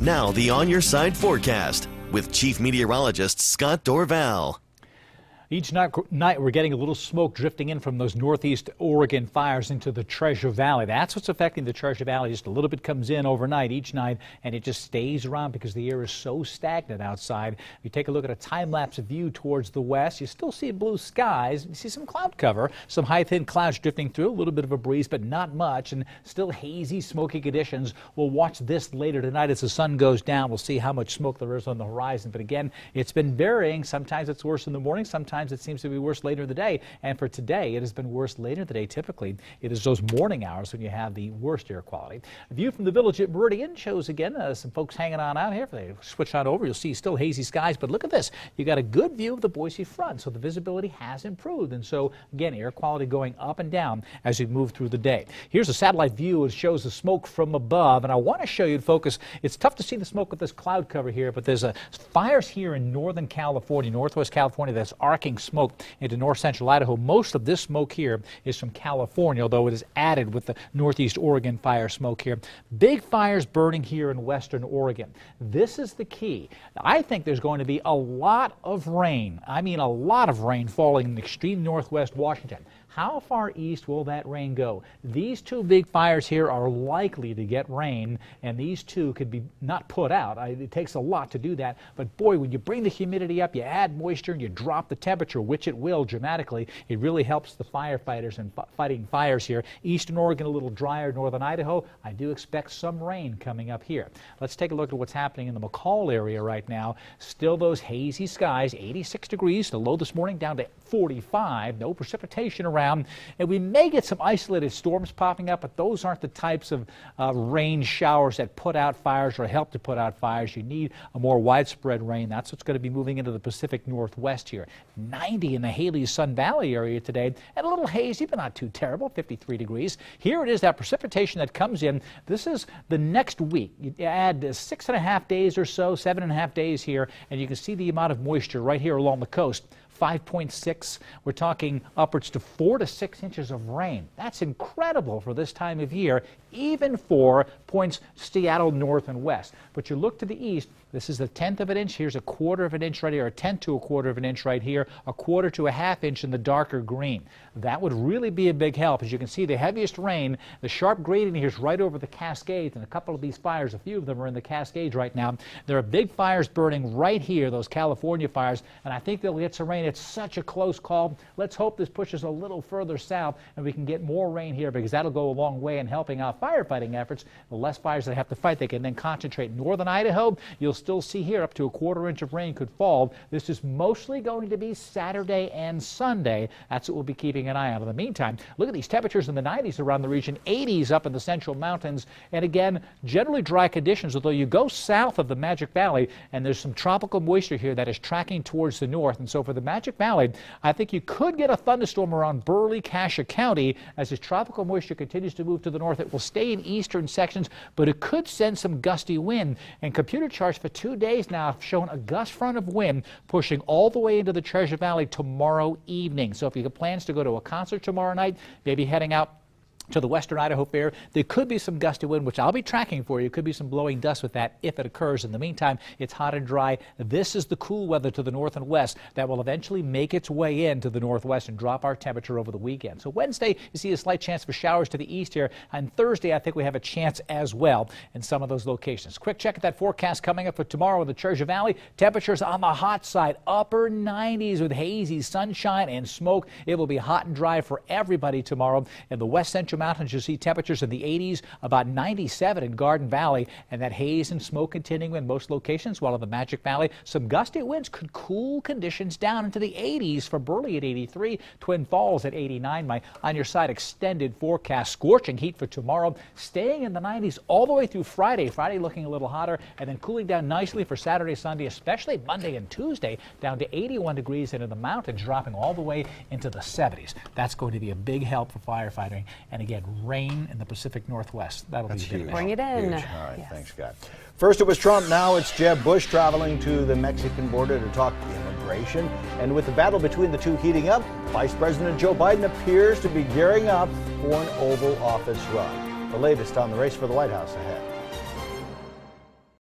Now the On Your Side forecast with Chief Meteorologist Scott Dorval. Each night we're getting a little smoke drifting in from those northeast Oregon fires into the Treasure Valley. That's what's affecting the Treasure Valley. Just a little bit comes in overnight each night, and it just stays around because the air is so stagnant outside. If you take a look at a time-lapse view towards the west, you still see blue skies. You see some cloud cover, some high thin clouds drifting through, a little bit of a breeze, but not much, and still hazy, smoky conditions. We'll watch this later tonight as the sun goes down. We'll see how much smoke there is on the horizon. But again, it's been varying. Sometimes it's worse in the morning. Sometimes it seems to be worse later in the day, and for today it has been worse later in the day. Typically it is those morning hours when you have the worst air quality. A view from the village at Meridian shows again some folks hanging on out here. If they switch on over, you'll see still hazy skies, but look at this, you got a good view of the Boise front, so the visibility has improved, and so again air quality going up and down as we move through the day. Here's a satellite view. It shows the smoke from above, and I want to show you in focus. It's tough to see the smoke with this cloud cover here, but there's fires here in northern California, northwest California, that's arcing smoke into north central Idaho. Most of this smoke here is from California, although it is added with the northeast Oregon fire smoke here. Big fires burning here in western Oregon. This is the key. I think there's going to be a lot of rain. I mean a lot of rain falling in extreme northwest Washington. How far east will that rain go? These two big fires here are likely to get rain, and these two could be not put out. It takes a lot to do that, but boy, when you bring the humidity up, you add moisture, and you drop the temperature, which it will dramatically, it really helps the firefighters in fighting fires here. Eastern Oregon a little drier, northern Idaho, I do expect some rain coming up here. Let's take a look at what's happening in the McCall area right now. Still those hazy skies, 86 degrees, the low this morning down to 45, no precipitation around. And we may get some isolated storms popping up, but those aren't the types of rain showers that put out fires or help to put out fires. You need a more widespread rain. That's what's going to be moving into the Pacific Northwest here. 90 in the Haley Sun Valley area today, and a little hazy, but not too terrible, 53 degrees. Here it is, that precipitation that comes in. This is the next week. You add 6.5 days or so, 7.5 days here, and you can see the amount of moisture right here along the coast. 5.6. We're talking upwards to 4 to 6 inches of rain. That's incredible for this time of year, even for points Seattle north and west. But you look to the east, this is a 1/10 of an inch. Here's a 1/4 of an inch right here, a 1/10 to a 1/4 of an inch right here, a 1/4 to a 1/2 inch in the darker green. That would really be a big help. As you can see, the heaviest rain, the sharp gradient here is right over the Cascades, and a couple of these fires, a few of them are in the Cascades right now. There are big fires burning right here, those California fires, and I think they'll get some rain. It's such a close call. Let's hope this pushes a little further south and we can get more rain here, because that'll go a long way in helping out firefighting efforts. The less fires they have to fight, they can then concentrate. Northern Idaho, you'll still see here up to a 1/4 inch of rain could fall. This is mostly going to be Saturday and Sunday. That's what we'll be keeping an eye on. In the meantime, look at these temperatures in the 90s around the region, 80s up in the central mountains, and again, generally dry conditions, although you go south of the Magic Valley and there's some tropical moisture here that is tracking towards the north. And so for the Magic Valley, I think you could get a thunderstorm around Burley, Cassia County. As this tropical moisture continues to move to the north, it will stay in eastern sections, but it could send some gusty wind. And computer charts for 2 days now have shown a gust front of wind pushing all the way into the Treasure Valley tomorrow evening. So if you have plans to go to a concert tomorrow night, maybe heading out to the Western Idaho Fair, there could be some gusty wind, which I'll be tracking for you. Could be some blowing dust with that if it occurs. In the meantime, it's hot and dry. This is the cool weather to the north and west that will eventually make its way into the northwest and drop our temperature over the weekend. So Wednesday, you see a slight chance for showers to the east here. And Thursday, I think we have a chance as well in some of those locations. Quick check at that forecast coming up for tomorrow in the Treasure Valley. Temperatures on the hot side, upper 90s with hazy sunshine and smoke. It will be hot and dry for everybody tomorrow. In the west central mountains, you'll see temperatures in the 80s, about 97 in Garden Valley, and that haze and smoke continuing in most locations, while in the Magic Valley, some gusty winds could cool conditions down into the 80s for Burley at 83, Twin Falls at 89. My On Your Side extended forecast, scorching heat for tomorrow, staying in the 90s all the way through Friday. Friday looking a little hotter, and then cooling down nicely for Saturday, Sunday, especially Monday and Tuesday, down to 81 degrees, and in the mountains dropping all the way into the 70s. That's going to be a big help for firefighting. And again, rain in the Pacific Northwest. That'll be huge. Bring it in. Huge. All right, yes. Thanks, Scott. First it was Trump, now it's Jeb Bush traveling to the Mexican border to talk immigration. And with the battle between the two heating up, Vice President Joe Biden appears to be gearing up for an Oval Office run. The latest on the race for the White House ahead.